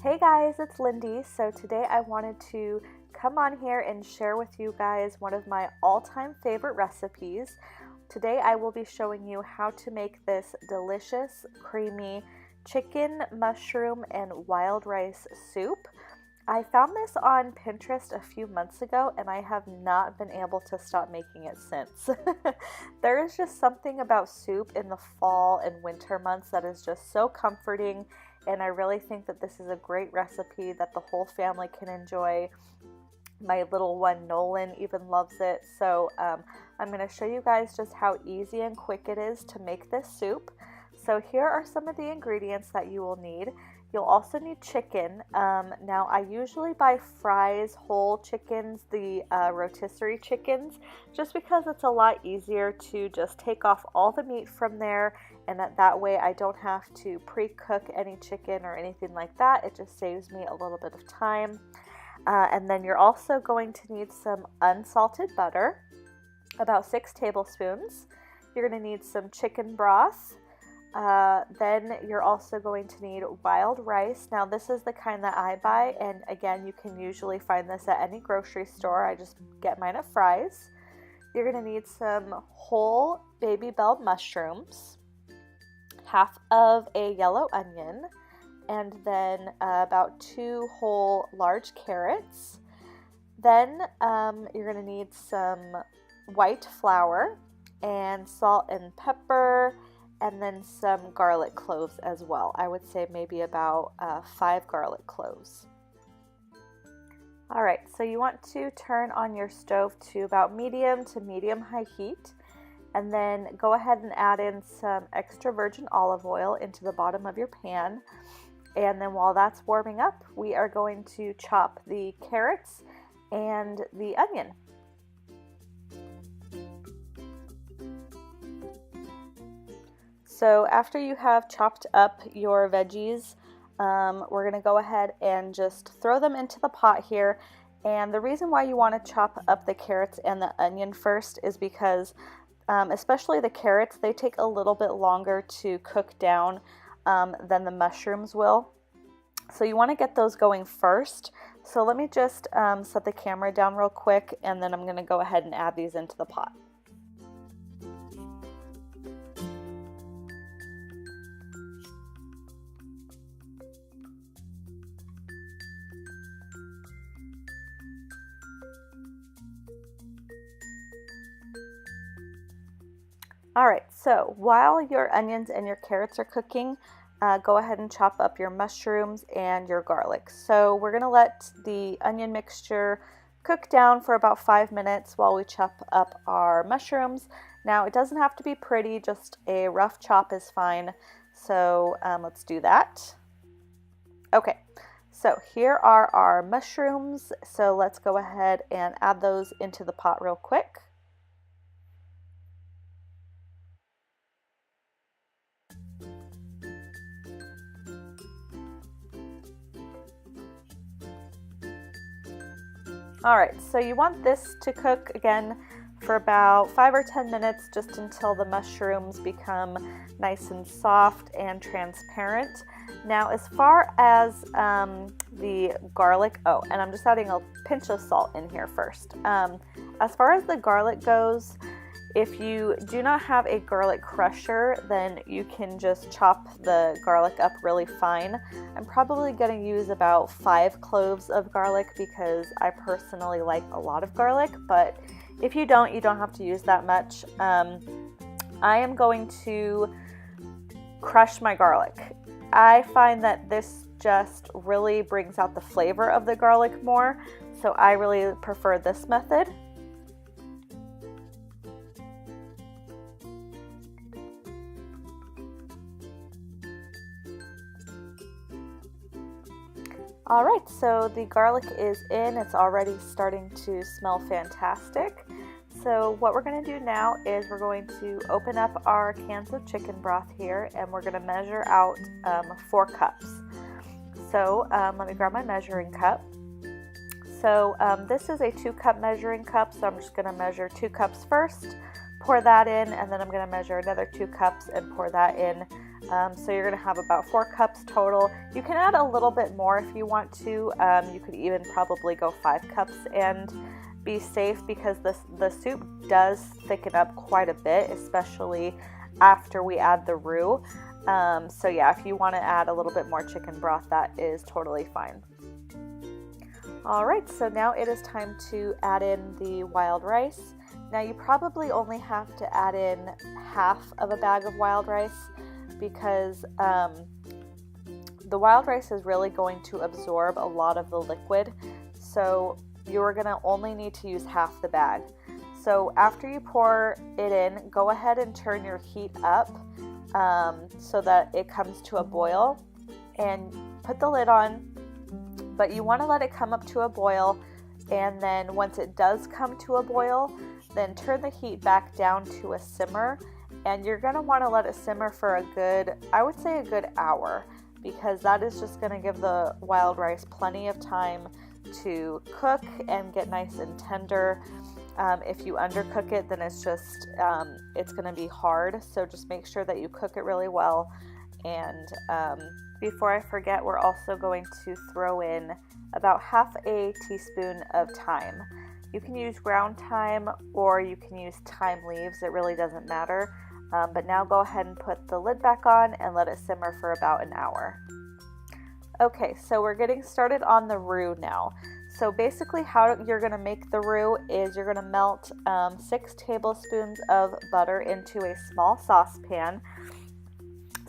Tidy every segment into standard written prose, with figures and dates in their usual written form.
Hey guys, it's Lindy. So today I wanted to come on here and share with you guys one of my all-time favorite recipes. Today I will be showing you how to make this delicious, creamy chicken, mushroom, and wild rice soup. I found this on Pinterest a few months ago and I have not been able to stop making it since. There is just something about soup in the fall and winter months that is just so comforting, and I really think that this is a great recipe that the whole family can enjoy. My little one Nolan even loves it. So I'm going to show you guys just how easy and quick it is to make this soup. So here are some of the ingredients that you will need. You'll also need chicken. Now I usually buy Fry's whole chickens, the rotisserie chickens, just because it's a lot easier to just take off all the meat from there, and that way I don't have to pre-cook any chicken or anything like that. It just saves me a little bit of time. And then you're also going to need some unsalted butter, about 6 tablespoons. You're going to need some chicken broth. Then you're also going to need wild rice. Now this is the kind that I buy, and again, you can usually find this at any grocery store. I just get mine at Fry's. You're going to need some whole baby bell mushrooms, half of a yellow onion, and then about 2 whole large carrots. Then you're going to need some white flour and salt and pepper, and then some garlic cloves as well. I would say maybe about 5 garlic cloves. Alright, so you want to turn on your stove to about medium to medium-high heat, and then go ahead and add in some extra virgin olive oil into the bottom of your pan. And then while that's warming up, we are going to chop the carrots and the onion. So after you have chopped up your veggies, we're going to go ahead and just throw them into the pot here. And the reason why you want to chop up the carrots and the onion first is because especially the carrots, they take a little bit longer to cook down than the mushrooms will. So you want to get those going first. So let me just set the camera down real quick, and then I'm going to go ahead and add these into the pot. Alright, so while your onions and your carrots are cooking, go ahead and chop up your mushrooms and your garlic. So we're going to let the onion mixture cook down for about 5 minutes while we chop up our mushrooms. Now it doesn't have to be pretty, just a rough chop is fine. So let's do that. Okay, so here are our mushrooms. So let's go ahead and add those into the pot real quick. Alright, so you want this to cook again for about 5 or 10 minutes, just until the mushrooms become nice and soft and transparent. Now as far as the garlic, and I'm just adding a pinch of salt in here first. As far as the garlic goes, if you do not have a garlic crusher, then you can just chop the garlic up really fine. I'm probably going to use about 5 cloves of garlic because I personally like a lot of garlic, but if you don't have to use that much. I am going to crush my garlic. I find that this just really brings out the flavor of the garlic more, so I really prefer this method. Alright, so the garlic is in. It's already starting to smell fantastic. So what we're going to do now is we're going to open up our cans of chicken broth here, and we're going to measure out 4 cups. So let me grab my measuring cup. So this is a 2-cup measuring cup, so I'm just going to measure 2 cups first, pour that in, and then I'm going to measure another 2 cups and pour that in. So you're going to have about 4 cups total. You can add a little bit more if you want to. You could even probably go 5 cups and be safe, because the soup does thicken up quite a bit, especially after we add the roux. So yeah, if you want to add a little bit more chicken broth, that is totally fine. Alright, so now it is time to add in the wild rice. Now you probably only have to add in half of a bag of wild rice, because the wild rice is really going to absorb a lot of the liquid. So you're going to only need to use half the bag. So after you pour it in, go ahead and turn your heat up so that it comes to a boil, and put the lid on. But you want to let it come up to a boil, and then once it does come to a boil, then turn the heat back down to a simmer, and you're going to want to let it simmer for a good, I would say a good hour, because that is just going to give the wild rice plenty of time to cook and get nice and tender. If you undercook it, then it's going to be hard. So just make sure that you cook it really well. And before I forget, we're also going to throw in about half a teaspoon of thyme. You can use ground thyme or you can use thyme leaves. It really doesn't matter. But now go ahead and put the lid back on and let it simmer for about an hour. Okay, so we're getting started on the roux now. So basically how you're going to make the roux is you're going to melt 6 tablespoons of butter into a small saucepan.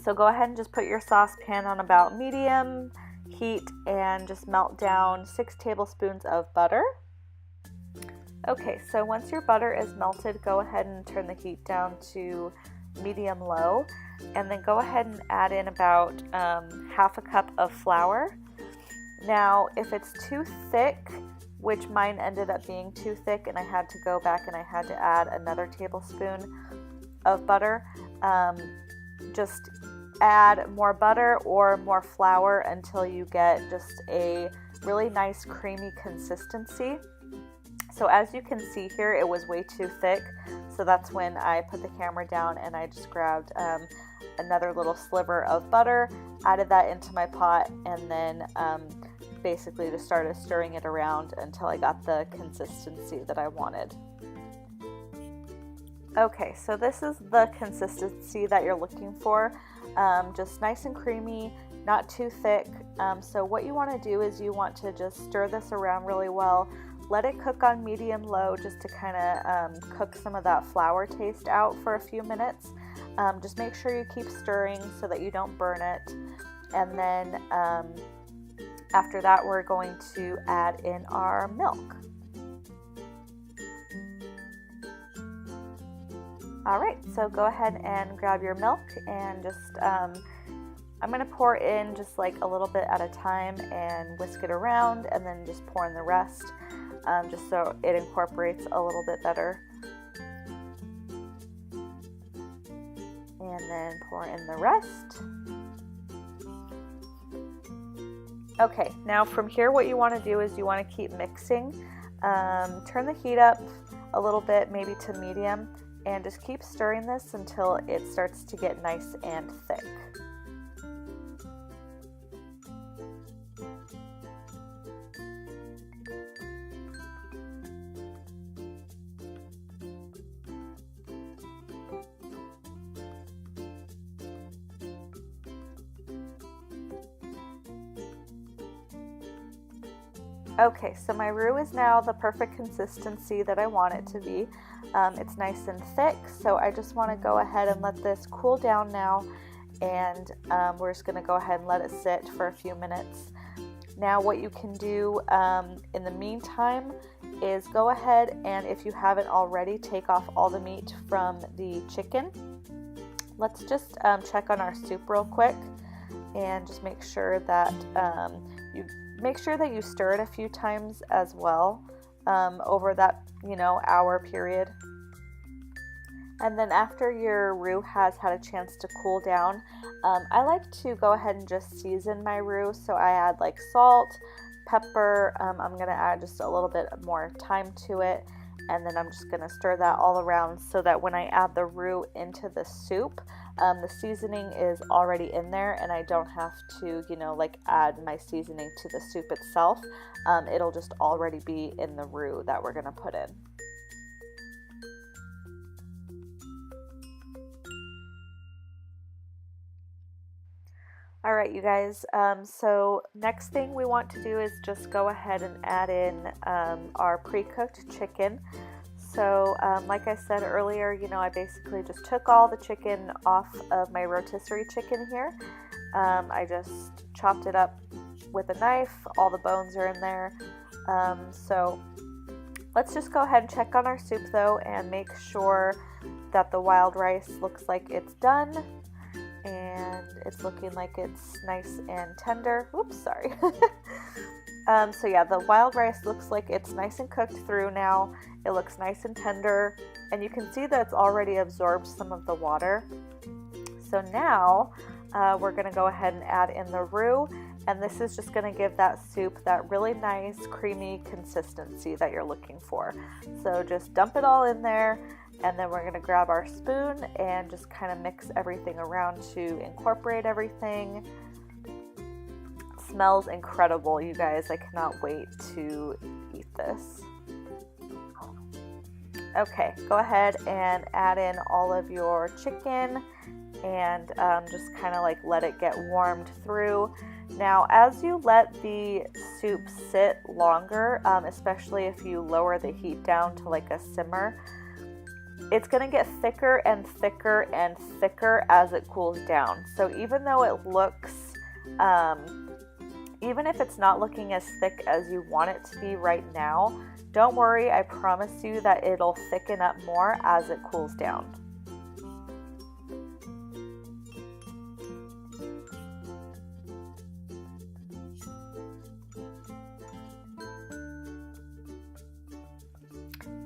So go ahead and just put your saucepan on about medium heat and just melt down 6 tablespoons of butter. Okay, so once your butter is melted, go ahead and turn the heat down to medium-low, and then go ahead and add in about half a cup of flour. Now, if it's too thick, which mine ended up being too thick, and I had to go back and I had to add another tablespoon of butter, just add more butter or more flour until you get just a really nice creamy consistency. So as you can see here, it was way too thick, so that's when I put the camera down and I just grabbed another little sliver of butter, added that into my pot, and then basically just started stirring it around until I got the consistency that I wanted. Okay, so this is the consistency that you're looking for, just nice and creamy, not too thick. So what you want to do is you want to just stir this around really well. Let it cook on medium-low just to kind of cook some of that flour taste out for a few minutes. Just make sure you keep stirring so that you don't burn it. And then after that, we're going to add in our milk. All right, so go ahead and grab your milk and just, I'm going to pour in just like a little bit at a time and whisk it around, and then just pour in the rest. Just so it incorporates a little bit better. And then pour in the rest. Okay, now from here what you want to do is you want to keep mixing. Turn the heat up a little bit, maybe to medium, and just keep stirring this until it starts to get nice and thick. Okay, so my roux is now the perfect consistency that I want it to be. It's nice and thick, so I just want to go ahead and let this cool down now, and we're just going to go ahead and let it sit for a few minutes. Now what you can do in the meantime is go ahead and, if you haven't already, take off all the meat from the chicken. Let's just check on our soup real quick and just make sure that you stir it a few times as well over that hour period. And then after your roux has had a chance to cool down, I like to go ahead and just season my roux. So I add like salt, pepper. I'm going to add just a little bit more thyme to it, and then I'm just going to stir that all around so that when I add the roux into the soup, The seasoning is already in there, and I don't have to, you know, like add my seasoning to the soup itself. It'll just already be in the roux that we're gonna put in. All right, you guys, so next thing we want to do is just go ahead and add in our pre-cooked chicken. So like I said earlier, you know, I basically just took all the chicken off of my rotisserie chicken here. I just chopped it up with a knife. All the bones are in there. So let's just go ahead and check on our soup though and make sure that the wild rice looks like it's done. And it's looking like it's nice and tender. Oops, sorry. So yeah, the wild rice looks like it's nice and cooked through now. It looks nice and tender, and you can see that it's already absorbed some of the water. So now we're gonna go ahead and add in the roux, and this is just gonna give that soup that really nice creamy consistency that you're looking for. So just dump it all in there, and then we're gonna grab our spoon and just kind of mix everything around to incorporate everything. It smells incredible, you guys. I cannot wait to eat this. Okay, go ahead and add in all of your chicken and just kind of like let it get warmed through. Now, as you let the soup sit longer, especially if you lower the heat down to like a simmer, it's going to get thicker and thicker and thicker as it cools down. So even though it looks, even if it's not looking as thick as you want it to be right now, don't worry, I promise you that it'll thicken up more as it cools down.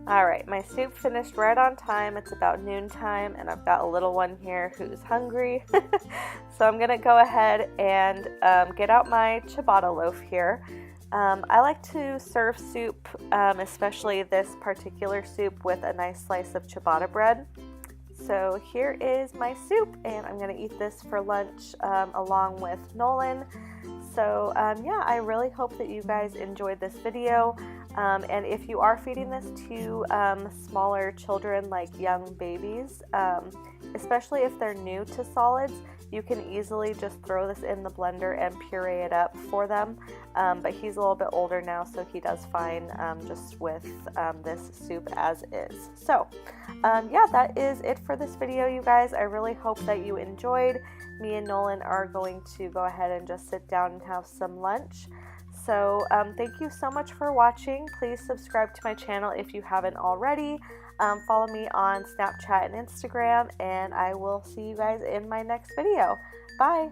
All right, my soup finished right on time. It's about noontime, and I've got a little one here who's hungry. So I'm gonna go ahead and get out my ciabatta loaf here. I like to serve soup, especially this particular soup, with a nice slice of ciabatta bread. So here is my soup, and I'm gonna eat this for lunch along with Nolan. So yeah, I really hope that you guys enjoyed this video. And if you are feeding this to smaller children, like young babies, especially if they're new to solids, you can easily just throw this in the blender and puree it up for them. But he's a little bit older now, so he does fine just with this soup as is. So yeah, that is it for this video, you guys. I really hope that you enjoyed. Me and Nolan are going to go ahead and just sit down and have some lunch. So thank you so much for watching. Please subscribe to my channel if you haven't already. Follow me on Snapchat and Instagram, and I will see you guys in my next video. Bye!